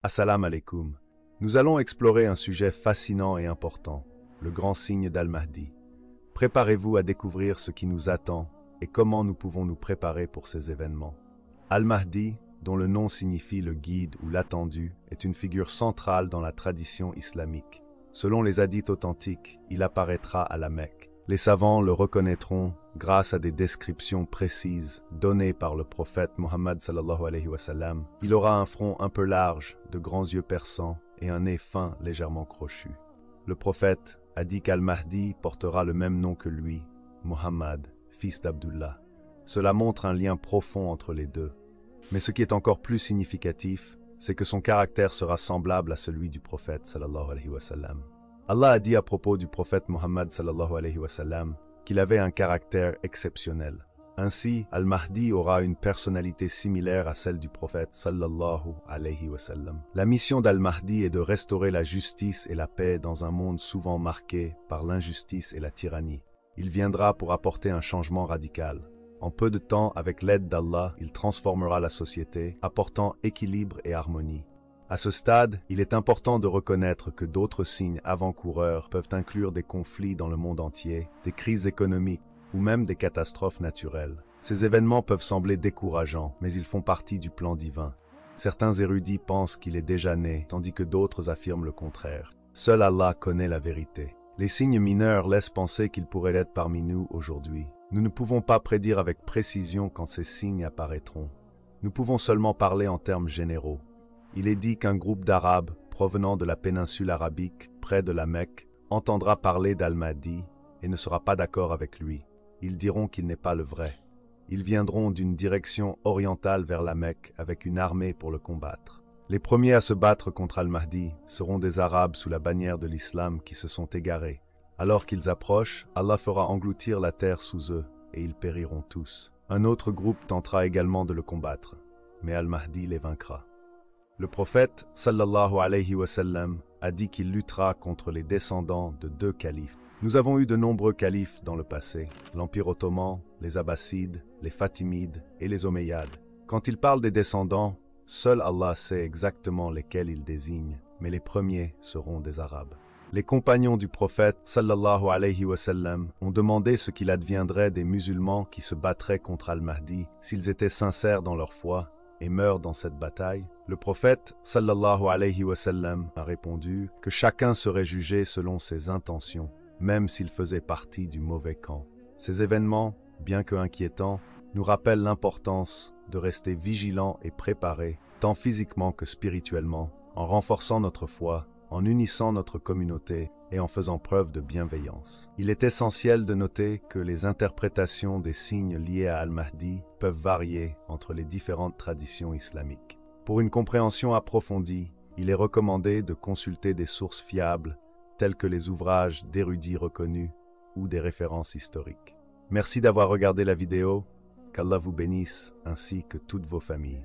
Assalamu alaikum. Nous allons explorer un sujet fascinant et important, le grand signe d'Al-Mahdi. Préparez-vous à découvrir ce qui nous attend et comment nous pouvons nous préparer pour ces événements. Al-Mahdi, dont le nom signifie le guide ou l'attendu, est une figure centrale dans la tradition islamique. Selon les hadiths authentiques, il apparaîtra à la Mecque. Les savants le reconnaîtront grâce à des descriptions précises données par le prophète Mohammed sallallahu alayhi wa sallam. Il aura un front un peu large, de grands yeux perçants et un nez fin légèrement crochu. Le prophète a dit qu'Al-Mahdi portera le même nom que lui, Mohammed, fils d'Abdullah. Cela montre un lien profond entre les deux. Mais ce qui est encore plus significatif, c'est que son caractère sera semblable à celui du prophète sallallahu alayhi wa sallam. Allah a dit à propos du prophète Mohammed sallallahu alayhi wa sallam qu'il avait un caractère exceptionnel. Ainsi, Al-Mahdi aura une personnalité similaire à celle du prophète sallallahu alayhi wa sallam. La mission d'Al-Mahdi est de restaurer la justice et la paix dans un monde souvent marqué par l'injustice et la tyrannie. Il viendra pour apporter un changement radical. En peu de temps, avec l'aide d'Allah, il transformera la société, apportant équilibre et harmonie. À ce stade, il est important de reconnaître que d'autres signes avant-coureurs peuvent inclure des conflits dans le monde entier, des crises économiques ou même des catastrophes naturelles. Ces événements peuvent sembler décourageants, mais ils font partie du plan divin. Certains érudits pensent qu'il est déjà né, tandis que d'autres affirment le contraire. Seul Allah connaît la vérité. Les signes mineurs laissent penser qu'il pourrait être parmi nous aujourd'hui. Nous ne pouvons pas prédire avec précision quand ces signes apparaîtront. Nous pouvons seulement parler en termes généraux. Il est dit qu'un groupe d'Arabes provenant de la péninsule arabique, près de la Mecque, entendra parler d'Al-Mahdi et ne sera pas d'accord avec lui. Ils diront qu'il n'est pas le vrai. Ils viendront d'une direction orientale vers la Mecque avec une armée pour le combattre. Les premiers à se battre contre Al-Mahdi seront des Arabes sous la bannière de l'islam qui se sont égarés. Alors qu'ils approchent, Allah fera engloutir la terre sous eux et ils périront tous. Un autre groupe tentera également de le combattre, mais Al-Mahdi les vaincra. Le prophète sallallahu alayhi wa sallam a dit qu'il luttera contre les descendants de deux califes. Nous avons eu de nombreux califes dans le passé, l'Empire ottoman, les Abbassides, les Fatimides et les Omeyyades. Quand il parle des descendants, seul Allah sait exactement lesquels il désigne, mais les premiers seront des Arabes. Les compagnons du prophète sallallahu alayhi wa sallam ont demandé ce qu'il adviendrait des musulmans qui se battraient contre Al-Mahdi s'ils étaient sincères dans leur foi et meurent dans cette bataille. Le prophète sallallahu alayhi wa sallam a répondu que chacun serait jugé selon ses intentions, même s'il faisait partie du mauvais camp. Ces événements, bien que inquiétants, nous rappellent l'importance de rester vigilants et préparés, tant physiquement que spirituellement, en renforçant notre foi, en unissant notre communauté et en faisant preuve de bienveillance. Il est essentiel de noter que les interprétations des signes liés à Al-Mahdi peuvent varier entre les différentes traditions islamiques. Pour une compréhension approfondie, il est recommandé de consulter des sources fiables, telles que les ouvrages d'érudits reconnus ou des références historiques. Merci d'avoir regardé la vidéo, qu'Allah vous bénisse ainsi que toutes vos familles.